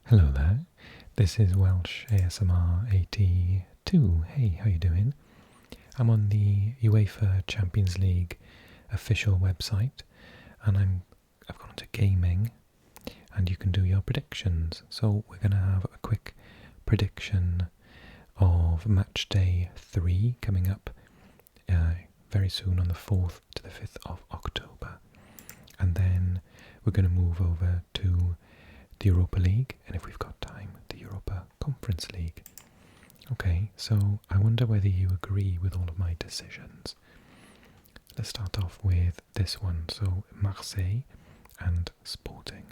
Hello there, this is Welsh ASMR 82. Hey, how you doing? I'm on the UEFA Champions League official website and I've gone to gaming and you can do your predictions. So we're going to have a quick prediction of Matchday 3 coming up very soon on the 4th to the 5th of October. And then we're going to move over to the Europa League, and if we've got time, the Europa Conference League. Okay, so I wonder whether you agree with all of my decisions. Let's start off with this one. So Marseille and Sporting.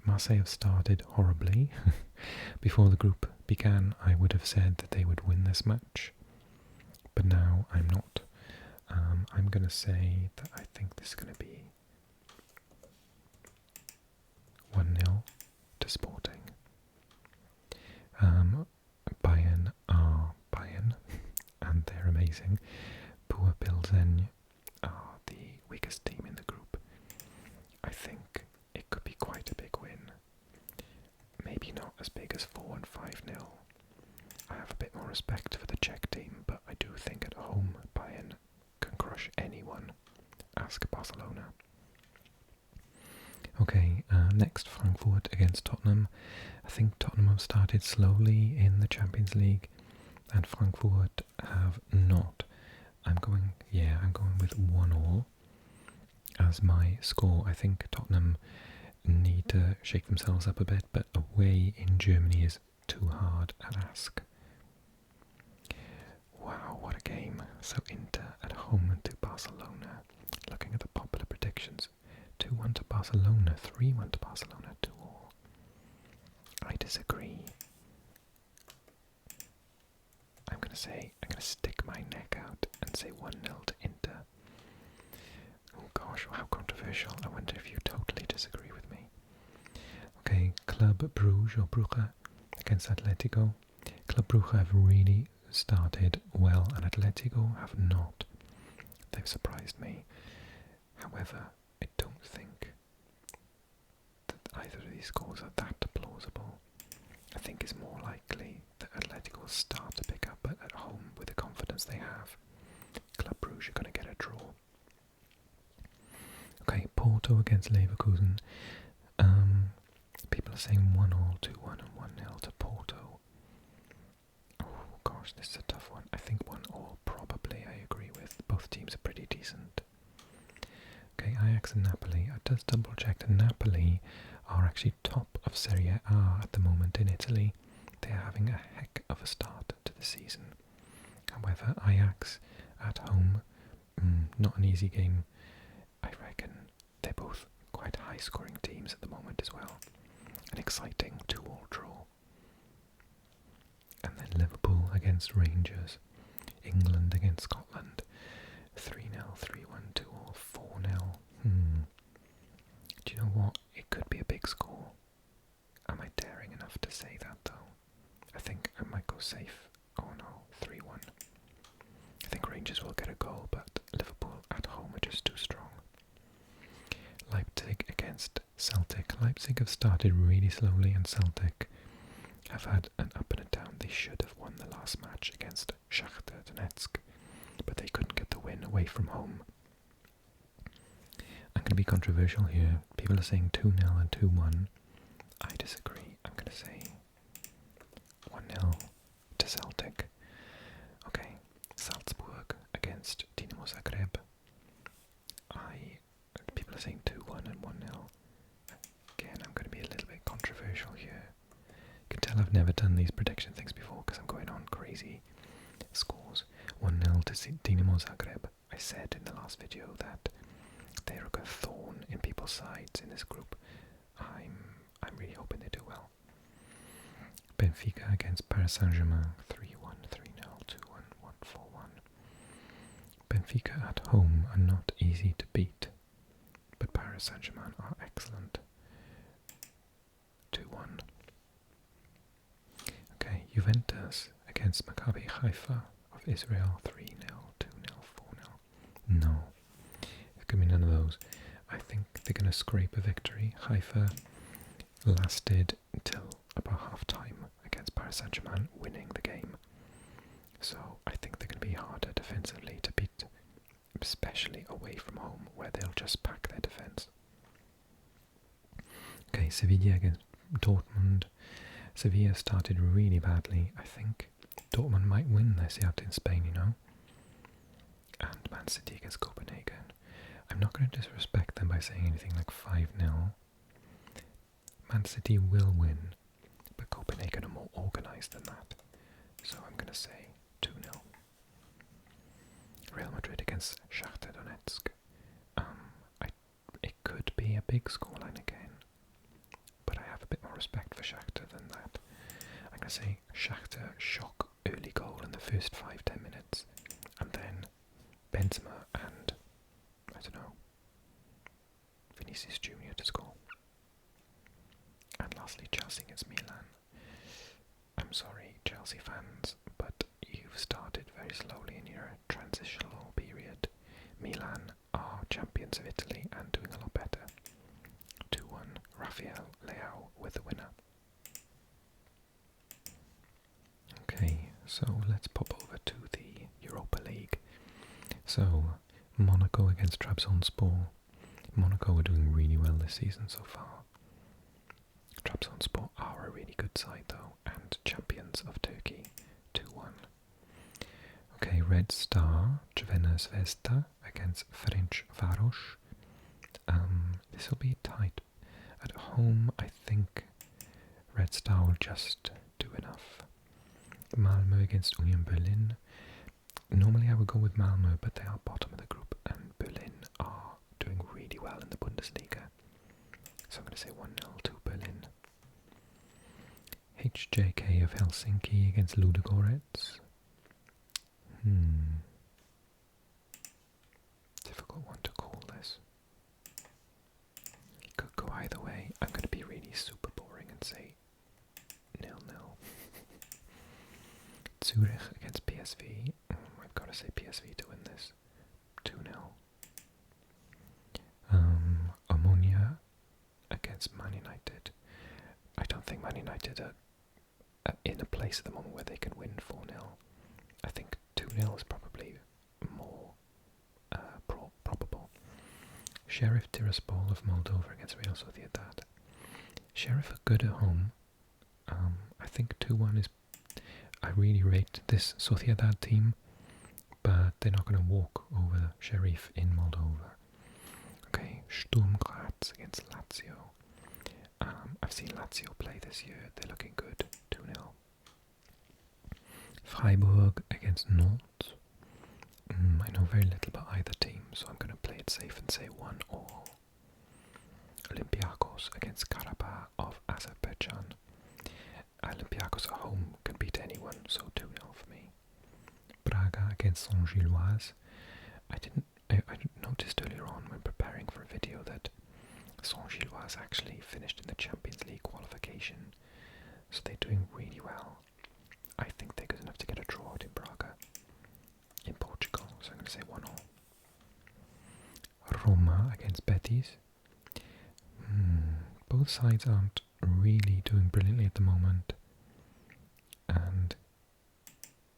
Marseille have started horribly. Before the group began, I would have said that they would win this match, but now I'm not. I'm going to say that I think this is going to be 1-0 to Sporting. Bayern are Bayern, and they're amazing. Poor Pilsen are the weakest team in the group. I think it could be quite a big win. Maybe not as big as 4 and 5-0. I have a bit more respect for the Czech team, but I do think at home Bayern can crush anyone. Ask Barcelona. Okay, next Frankfurt against Tottenham. I think Tottenham have started slowly in the Champions League and Frankfurt have not. I'm going with 1-1 as my score. I think Tottenham need to shake themselves up a bit, but away in Germany is too hard an ask. Wow, what a game. So Inter at home to Barcelona. Looking at the popular predictions. 2-1 to Barcelona, 3-1 to Barcelona, 2-2. I disagree. I'm going to stick my neck out and say 1-0 to Inter. Oh gosh, how controversial. I wonder if you totally disagree with me. Okay, Club Brugge or Brugge against Atletico. Club Brugge have really started well and Atletico have not. They've surprised me. However, I don't think that either of these scores are that plausible. I think it's more likely that Atletico will start to pick up at home with the confidence they have. Club Brugge are going to get a draw. Okay, Porto against Leverkusen. People are saying 1-1, 2-1 and 1-0 to Porto. Oh gosh, this is a tough one. I think 1-1 probably I agree with. Both teams are pretty decent. Okay, Ajax and Napoli. I just double checked and Napoli are actually top of Serie A at the moment in Italy. They are having a heck of a start to the season. However, Ajax at home, not an easy game. I reckon they're both quite high scoring teams at the moment as well. An exciting 2-2 draw. And then Liverpool against Rangers. England against Scotland. 3-0, 3-1, 2-2, 4-0. Do you know what? It could be a big score. Am I daring enough to say that though? I think I might go safe. Oh no, 3-1. I think Rangers will get a goal, but Liverpool at home are just too strong. Leipzig against Celtic. Leipzig have started really slowly and Celtic have had an up and a down. They should have won the last match against Shakhtar Donetsk, but they couldn't get the win away from home. I'm going to be controversial here. People are saying 2-0 and 2-1. I disagree. I'm going to say 1-0 to Celtic. Okay, Salzburg against Dinamo Zagreb. People are saying 2-1 and 1-0. Again, I'm going to be a little bit controversial here. You can tell I've never done these prediction things before because I'm going on crazy scores. 1-0 to Dinamo Zagreb. I said in the last video that they're a thorn in people's sides in this group. I'm really hoping they do well. Benfica against Paris Saint-Germain. 3-1, 3-0, 2-1, 1-4-1. Benfica at home are not easy to beat, but Paris Saint-Germain are excellent. 2-1. Okay, Juventus against Maccabi Haifa of Israel. 3-0, 2-0, 4-0. No, it's going to be none of those. I think they're going to scrape a victory. Haifa lasted until Paris Saint-Germain winning the game. So I think they're going to be harder defensively to beat, especially away from home where they'll just pack their defence. Okay, Sevilla against Dortmund. Sevilla started really badly. I think Dortmund might win this out in Spain, you know. And Man City against Copenhagen. I'm not going to disrespect them by saying anything like 5-0. Man City will win, but Copenhagen are more organised than that. So I'm going to say 2-0. Real Madrid against Shakhtar Donetsk. It could be a big scoreline again, but I have a bit more respect for Shakhtar than that. I'm going to say Shakhtar shock early goal in the first 5-10 minutes, and then Benzema and, I don't know, Vinicius Jr. to score. And lastly, Chelsea against Milan. I'm sorry, Chelsea fans, but you've started very slowly in your transitional period. Milan are champions of Italy and doing a lot better. 2-1, Rafael Leao with the winner. Okay, so let's pop over to the Europa League. So, Monaco against Trabzonspor. Monaco are doing really well this season so far. Trabzonspor are a really good side though, and champions of Turkey, 2-1. Okay, Red Star, Crvena Zvezda against Ferencváros. This will be tight. At home, I think Red Star will just do enough. Malmö against Union Berlin. Normally I would go with Malmö, but they are bottom of the group, and Berlin are doing really well in the Bundesliga. So I'm going to say 1-0 to Berlin. HJK of Helsinki against Ludogorets. Difficult one to call this. It could go either way. I'm going to be really super boring and say 0-0. Zurich against PSV. I've got to say PSV to win this. 2-0. Omonia against Man United. I don't think Man United are in a place at the moment where they can win 4-0. I think 2-0 is probably more probable. Sheriff Tiraspol of Moldova against Real Sociedad. Sheriff are good at home. I think 2-1 is... I really rate this Sociedad team, but they're not going to walk over Sheriff in Moldova. Okay, Sturm Graz against Lazio. I've seen Lazio play this year. They're looking good. 2-0. Freiburg against Nantes. I know very little about either team, so I'm going to play it safe and say 1-1. Olympiacos against Karabakh of Azerbaijan. Olympiacos at home can beat anyone, so 2-0 for me. Braga against Saint-Gilloise. I noticed earlier on when preparing for a video that Saint-Gilloise actually finished in the Champions League qualification, so they're doing really well. I think they're good enough to get a draw out in Braga, in Portugal, so I'm going to say 1-1. Roma against Betis. Both sides aren't really doing brilliantly at the moment, and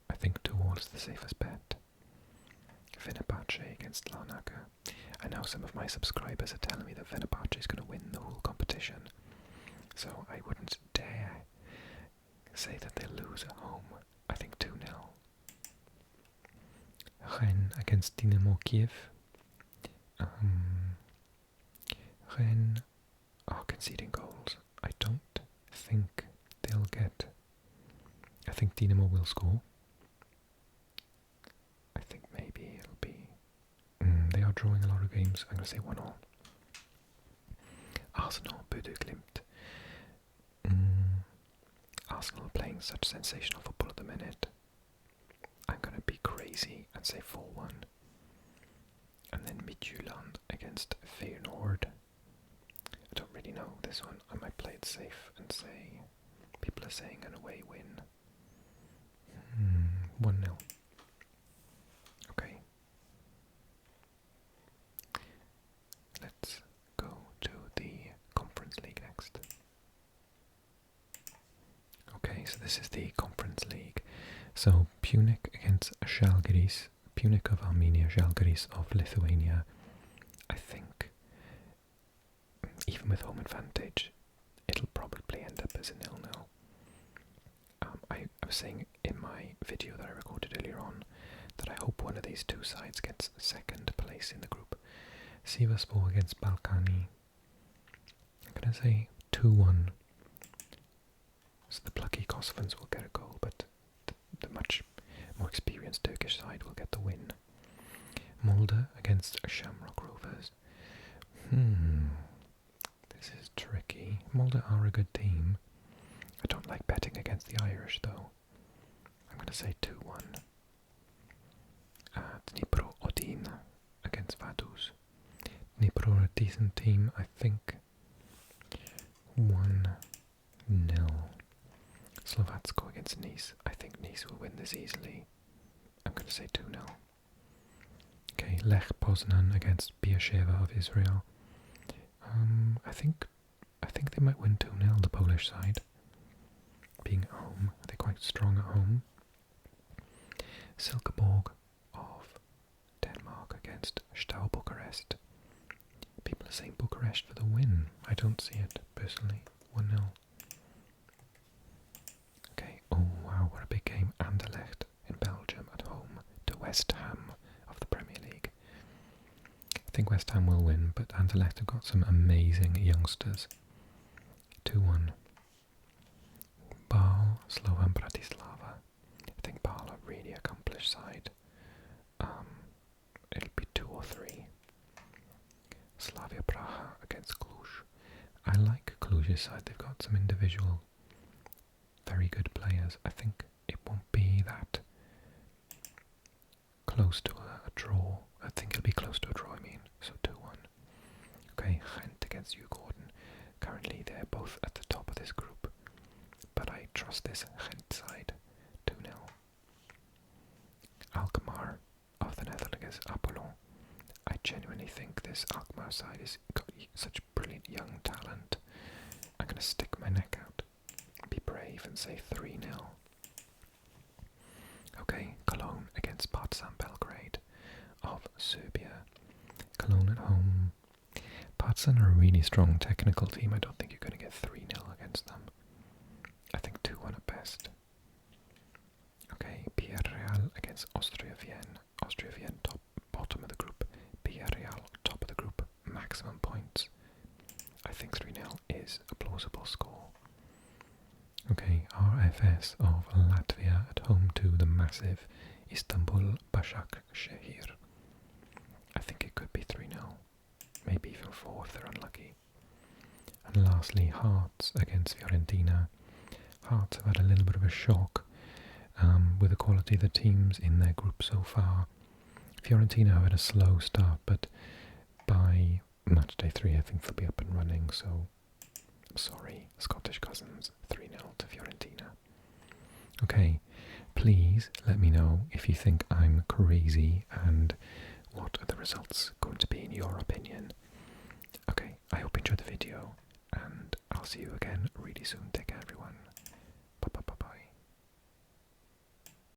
I think 2-2 is the safest bet. Fenerbahce against Larnaca. I know some of my subscribers are telling me that Fenerbahce is going to win the whole competition, so I wouldn't dare say that they'll lose at home. I think 2-0. Rennes against Dynamo Kiev. Rennes are conceding goals. I don't think they'll get... I think Dynamo will score. I think maybe it'll be... they are drawing a lot of games. I'm going to say 1-1. Arsenal, Bodo Glimt. Arsenal are playing such sensational football at the minute. I'm going to be crazy and say 4-1. And then Midtjylland against Feyenoord. I don't really know this one. I might play it safe and say... People are saying an away win. 1-0. Okay. Let's go to the Conference League next. Okay, so this is the Conference League. So Punic against Žalgiris. Punic of Armenia, Žalgiris of Lithuania. I think, even with home advantage, it'll probably end up as a 0-0. I was saying in my video that I recorded earlier on that I hope one of these two sides gets second place in the group. Sivasspor against Balkani. I'm going to say 2-1. So the plucky Kosovans will get a goal, but the much more experienced Turkish side will get the win. Molde against Shamrock Rovers. This is tricky. Molde are a good team. I don't like betting against the Irish though. I'm going to say 2-1. Dnipro Odin against Vaduz. Dnipro are a decent team, I think. 1-0. Slovatsko against Nice. I think Nice will win this easily. I'm going to say 2-0. Okay, Lech Poznan against Beersheva of Israel. I think they might win 2-0, the Polish side. Being at home, they're quite strong at home. Silkeborg of Denmark against Steaua Bucharest. People are saying Bucharest for the win. I don't see it, personally. 1-0. Okay, oh wow, what a big game. Anderlecht in Belgium at home to West Ham of the Premier League. I think West Ham will win, but Anderlecht have got some amazing youngsters. 2-1. Bal, Slovan Bratislava. I think Bal are really accomplished side. It'll be 2 or 3. Slavia Praha against Cluj. I like Cluj's side. They've got some individual very good players. I think it won't be that close to a draw. I think it'll be close to a draw, I mean. So 2-1. Okay, Gent against Gordon. Currently they're both at the top of this group, but I trust this Gent side. 2-0. Alkmaar of the Netherlands against Apollon. I genuinely think this Alkmaar side has got such brilliant young talent. I'm going to stick my neck out, be brave and say 3-0. Okay, Cologne against Partizan Belgrade of Serbia. Cologne at home. Partizan are a really strong technical team. I don't think you're going to get 3-0 against them. I think 2-1 at best. Okay, Villarreal against Austria Vienna. Austria Vienna bottom of the group. Villarreal top of the group. Maximum points. I think 3-0 is a plausible score. Okay, RFS of Latvia at home to the massive Istanbul Başakşehir. I think it could be 3-0. Maybe even 4 if they're unlucky. And lastly, Hearts against Fiorentina. Hearts have had a little bit of a shock with the quality of the teams in their group so far. Fiorentina have had a slow start, but by Matchday 3 I think they'll be up and running, so I'm sorry, Scottish cousins, 3-0 to Fiorentina. Okay, please let me know if you think I'm crazy and what are the results going to be in your opinion. Okay, I hope you enjoyed the video and I'll see you again really soon. Take care everyone.